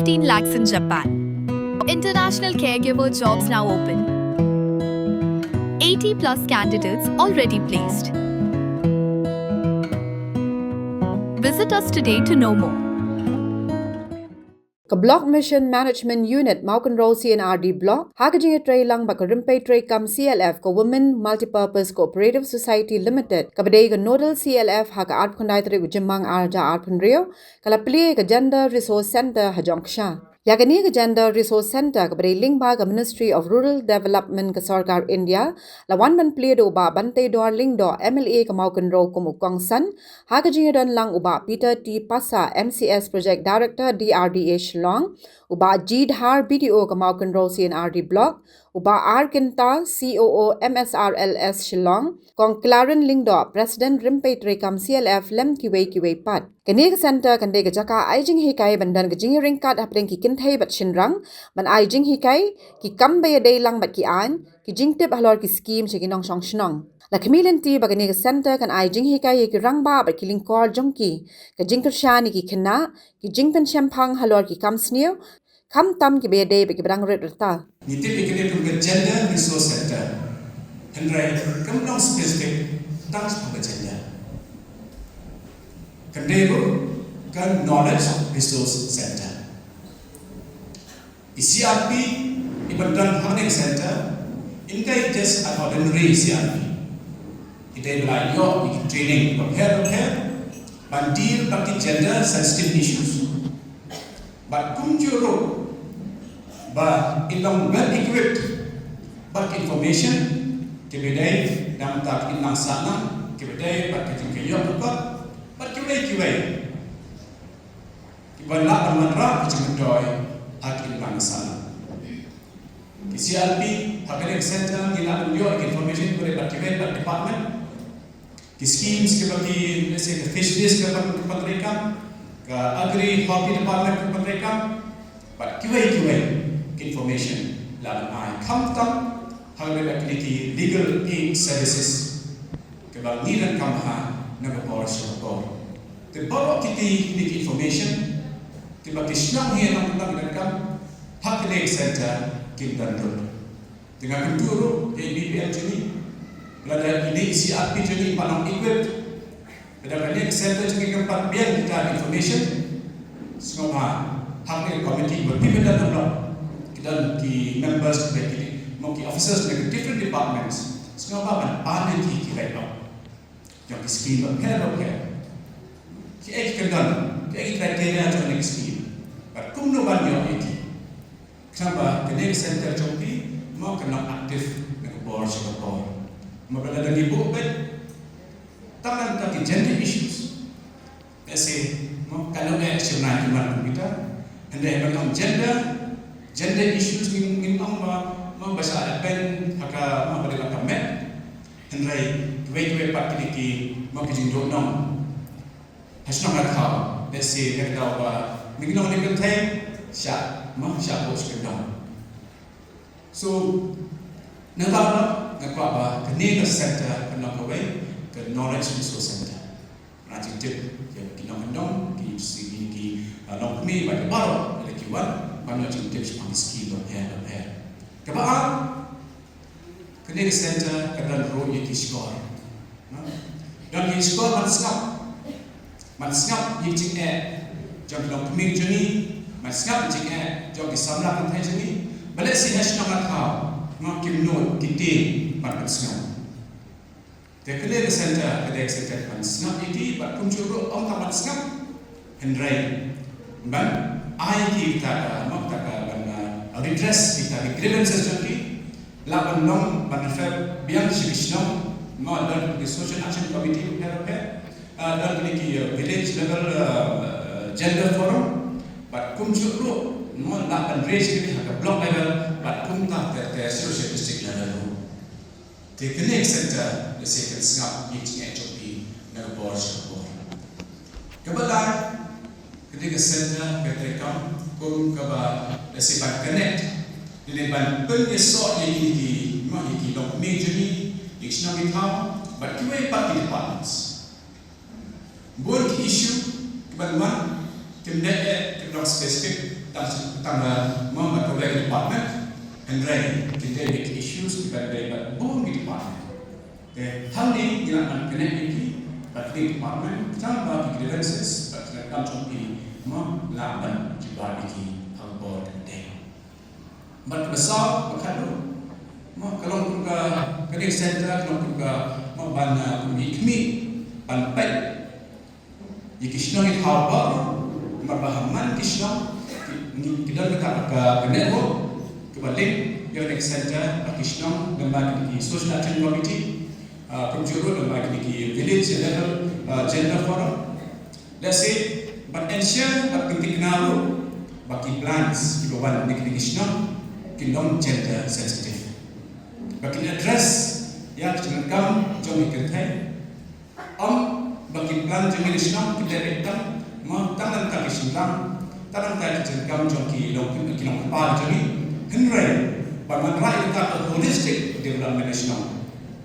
15 lakhs in Japan. International caregiver jobs now open. 80 plus candidates already placed. Visit us today to know more. Ka Block Mission Management Unit Maukan Row CNRD Block, Hakajing Tray Lang Bakarimpe Tray Kam CLF Ka Women Multipurpose Cooperative Society Limited, Kabade Ka Nodal CLF Haka Art Kondai Tray Ujimang Arja Art Rio, Kalapli Ka Gender Resource Center Hajongsha. Yagani ka Gender Resource Center kabari lingba ka Ministry of Rural Development ka Sarkar India lawan ban pli do ba bante do ling do MLA ka Maukan Row kumukong san hakajing don lang uba Peter T Pasa MCS Project Director DRDA Shillong uba Jid Har BDO ka Maukan Row CNRD Block uba R Kinta COO MSRLS Shillong kong Claren Lingdo President Rimpe Trekam CLF Lem Kiwei Pat Kani ka center kande ka jaka aijing hikai bandan ka jing ring kat hapring ki kinthai bat shinrang ban aijing hikai ki kambay day lang bat ki an ki jing tip halor ki scheme chiginong shong shnong la kamilenti bagani ka center kan aijing hikai ki rang ba bat ki lingkor jongki ka jing kershani ki kena ki jing tan champang halor ki kam sneu kam tam ki be day ba ki brang ret rata Niti pikir itu Gender Resource Center, hendrai kemulung spesifik tang pembacanya. Kendego kan Knowledge Resource Center. CRP ibadan Harning Center, inkai just an ordinary CRP. Kita belai yo training prepare, bandir bagi gender sensitive issues. But kunjuro ba ilang well equipped but information kibedai dam tak inang sana kibedai but kejengkeyo but kiwei kibala amandra kejengdoy at inang sana CRP Hakane Center gila yo information kore but kiwei but department schemes kibagi let's fisheries kementerian ke agri hobby department kementerian but kiwei information lalu come tam hal activity legal aid services kebal niran kamha nagapor Singapore te baro kiti nik information te bakisnang hian ang nagkam Hakane Center Kintandur dengan kenturu BPM jeni lada ini CRP jeni panang equipped pada Hakane Center jeni keempat biar kita information semua Hakane committee berpimpin dan blok dan ki members ki moki officers dari different departments semua ban panen ki baik yang ki scheme help ki ek kendan ki ek kriteria to next scheme but kumno ban yo iki kenapa Connect Center jompi mau kena aktif dengan board Singapore maka ada di buku tangan taki gender issues kasi mau kalau action na human kita hendak bang gender issues in bahasa Aden haka pada kamet henry dua part ki mau kijing do nom hasna ka desi nek daw ba mingno nek tay sya bos kedam so nakaba ba Connect Center kana ko ke Knowledge Resource Center rajin tip yang kinong ki long mi ba baro le kiwan Pano tips pang skill repair. Kebaan Connect Center kadang ro yaki score. Dan yaki score man snap yaki jom long pemir jeni man snap yaki jom disamla kan thai jeni balik si national thau ngam kim note kiti pan snap. The Connect Center man snap yaki pat kunjuro om tamat snap hendrai ban ai kita redress kita grievances joki laban nom banfer biang sibisnom no dan social action committee help dan ki village level gender forum but kunjuro no laban raise ki haka block level but kunta te social district level the Connect Center the second snap ying joki na board support kabala Connect Center ketekam kum kaba sipat connect dileban pengesok yang ini mah iki dok major ni dictionary tham but kiwe party departments bon issue kebantuan Timnya spesifik tentang problem department and then kita issues daripada boom di department. Hal ini dilakukan connectivity pada department sama grievances pada kantor di melawan juga di board day. Berbesar berkali kalau kita kena center kalau kita membana kami panpai Kisno it haba mabahaman Kisno kita dekat ke network kebalik yang next center Kisno lembaga di social action committee penjuru lembaga di village level gender forum. Let's say but ensure but penting kenal bagi plans di bawah di Kisno kilom gender sensitive. Bagi address yang jenengam jom ikentai bagi plan jom Kisno kita rekam tangan kaki silang tangan kaki jenengam jom kilom kepala jom Henry baman rai kita holistic development Kisno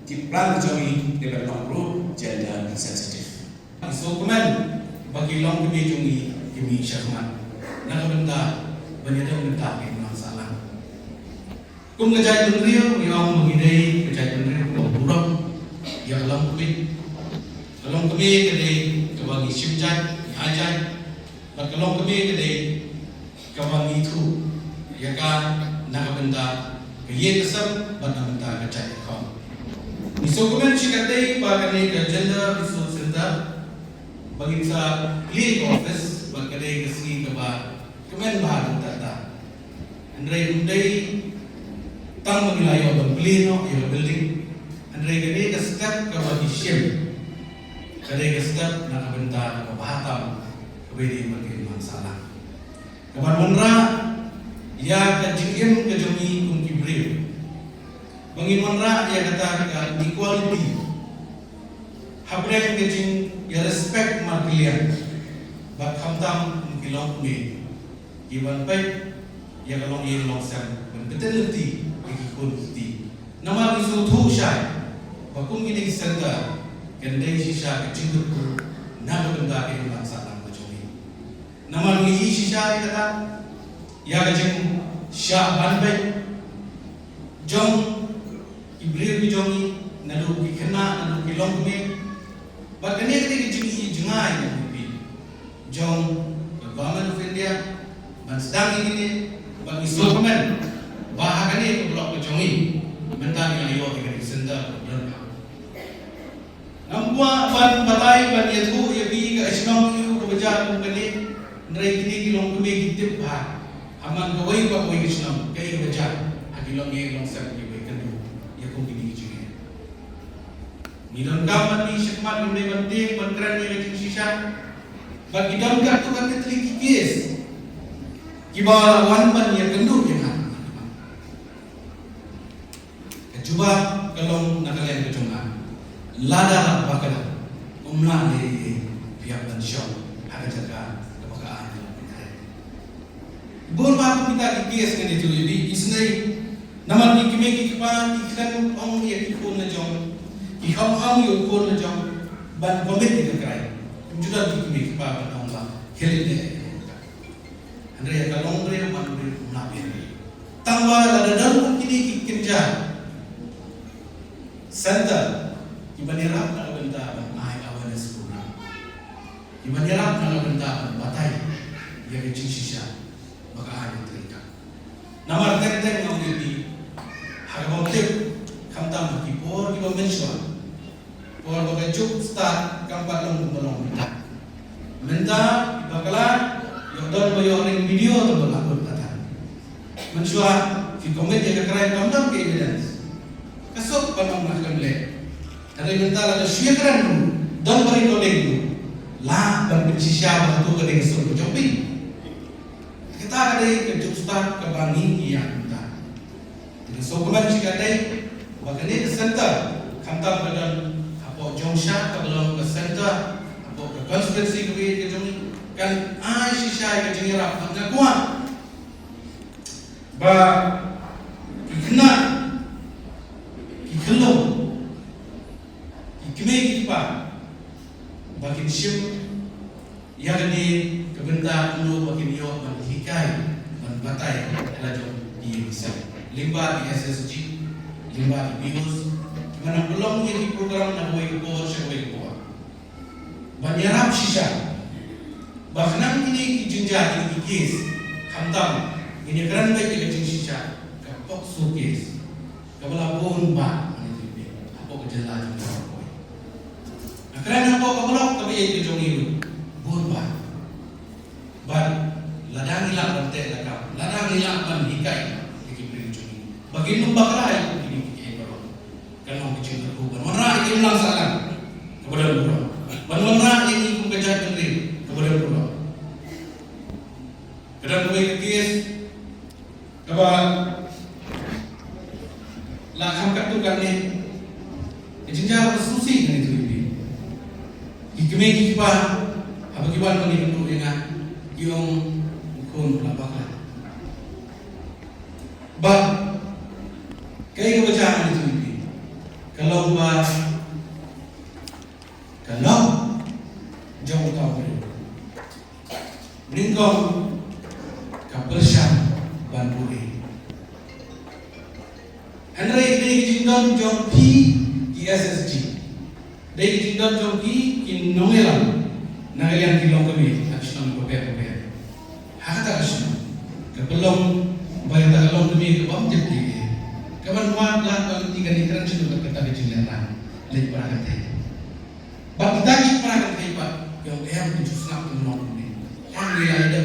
di plan jom development gender sensitive. So kemen bagi long kami jungi kami syarman nak benda banyak benda yang masalah. Kum ngajai bendrio yang mengidai ngajai bendrio buruk yang long kami kedai kebagi simjai ajai long kami kedai kebagi tu ya kan nak benda kaya kesam benda benda ngajai kau. So kemen cikadai bagani gender resource center bagi sa cleaning office bagay kasi kaba kemen bahan tata andre undai tang magilayo bang pleno yung building andre gani ka step kaba isyem kade ka step na kabenta kabahatam kabidi bagi masalah kaban monra ya ka jingim ka jumi kung kibriyo bangin monra ya kata ka equality habreng ke jing ya respect markilian bak hamtam kilong me iban pai ya kalong ye long sam betelti ikikuti nama isu thu shay bakum gini serga kendai shisha ke jingku nama benda ke ulang salam bajoi nama ni shisha kata ya ke jing sha ban pai jong ibrir bi jongi nadu kena nadu kilong me Bagani ketika jengi jengai ni, jom government of India, sedang ini bagi government bahagian ini blok kejongi, mentang yang ayo dengan senda berapa. Nampak ban batai ban itu ya bi ke Islam itu kebejar mungkin nerai kini kilong kami kita bah, aman kawai pak kawai Islam kaya kebejar, kilong ye kilong sen kawai kendu, ya kau kini jengi. Nidon gaman ni syakmat ni penting penkeren ni kecil sisa. Bagi dalam kartu kan keteliki kes. Kiba wan ban yang gendut yang Cuba kalau nak kalian kecungan, lada bakal umlah ni pihak pensiun ada jaga kebagaan. Bon mak kita kes kan itu jadi isnai nama ni kimi kipan ikan ong ya kikun na jong. Iham yung kon na jang ban komit ni kay juda di kimi pa ban ong la kelide andre ka long re man re na be tangwa la dalam kini kinja center ibanira na benda ban ai awareness program ibanira na benda ban batai ya ke shisha maka ada terika namar tek ngau di harga tip kamtam ki por ki mention or bagai cuk start kampat long bolong minta bakalan yang don bayoring video tu berlaku kata mensuah di komit yang keren kamdam ke evidence kasut panang makan le ada minta ada syekran don beri kodeng lah berbenci siapa tu kodeng sur jopi kita ada ke cuk start ke bangi yang minta jadi so keman cikadai bakal center kamtam badan Jongsha kalau ke center atau ke konstitusi ke jong kan ai shisha ke jengira nak kuat ba kena ikelo ikme ikpa ba kinshim Yang ini kebenta ulu bagi niyo menghikai batai lajong di bisa limbah di SSG, limbah di BIOS, mana belum yang di program nak buat keluar, saya buat keluar. Banyarap sisa, bahkan ini jenjang ini kes, hantam ini kerana baik dengan sisa, kapok sukes, kabelah bomba, apa kejelas juga boleh. Kerana apa kabelah kabelah itu jongi bomba, ban ladang hilang bantai lakap, ladang hilang ban hikai, ikut jongi. Bagi numbak lain ini baru, kalau kecil berkuban, mana ini ulang salah, kepada buruk. Mana ini pun kerja sendiri kepada buruk. Kerana boleh kes, kabar lakam katukan ni, jenjang bersusi dengan itu ini. Ikmeh kita, apa kiban mani untuk dengan yung kun lapakan. Bah, kaya kebacaran itu ini. Kalau jauh kau beri, meningkau kabersam banpuri. Andai dari jindon jom P SSG, dari jindon jom P kinongelam, nangalian kilong kami, action koper. Hakata action, kebelum bayar tagalong kami kebam jadi, kawan wan lah kalau tiga ni kerana sudah kita dijinleran, lagi perangkat. Bagi tadi perangkat pak, yang tu susah tu menolak ni. Yang dia ada,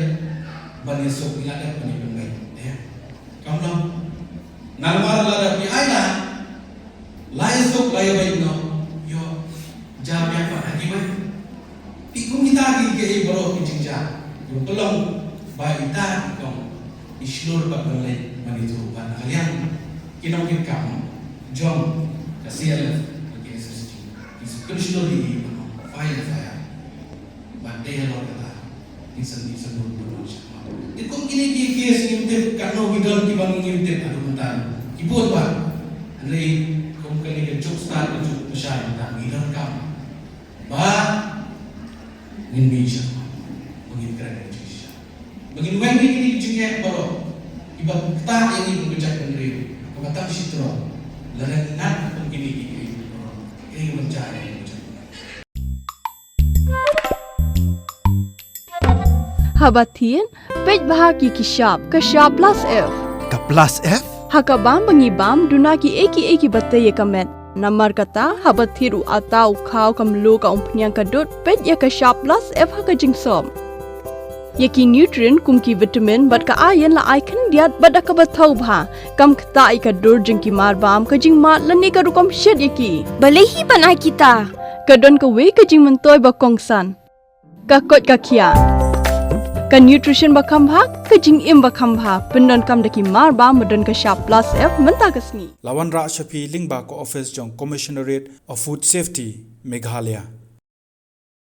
banyak sok dia ada banyak pemain. Kamu nalmar lada pi ada, lain sok lain baik no. Yo, jam yang apa lagi mana? Ikum kita lagi ke baru pinjam. Yo belum baik kita ikum islur bakal lain manitu. Karena kalian kinong kamu, jom kasih lagi SSG. Islur di file saya. Bandai yang kata, insan dulu sama. Ikum ini kes ngintip karena bidang kibang ngintip aduh bentar. Ibu apa? Andai kum kali ke jok start ke jok besar bentar bidang kamu. Indonesia, begini keren Indonesia. Begini when ini jengnya baru. Ibarat kita ini bekerja kendiri. Kebatang sitro. Larangan begini ini mencari. Habatin, pej bahagi kishap, kashap plus F. Ka plus F? Hakabam bangibam dunaki eki batay kamet. Namar kata habathiru atau kau kamlu ka umpnyang kadut pej ya kashap plus F hakajing som. Yaki nutrient kumki vitamin bat ka ayan la icon diat bada ka bathau bha kam kta ika dur jingki marbam kajing mat lani ka rukom shed yaki. Balehi panai kita. Kadon ka we kajing mentoy ba kongsan. Ka kot ka kia. Kan nutrition bakam bha kajing im bakam bha pendon kam daki marba medon ka sharp plus F menta kasni Lawan Ra Shafi Lingba ko office jong Commissionerate of Food Safety Meghalaya.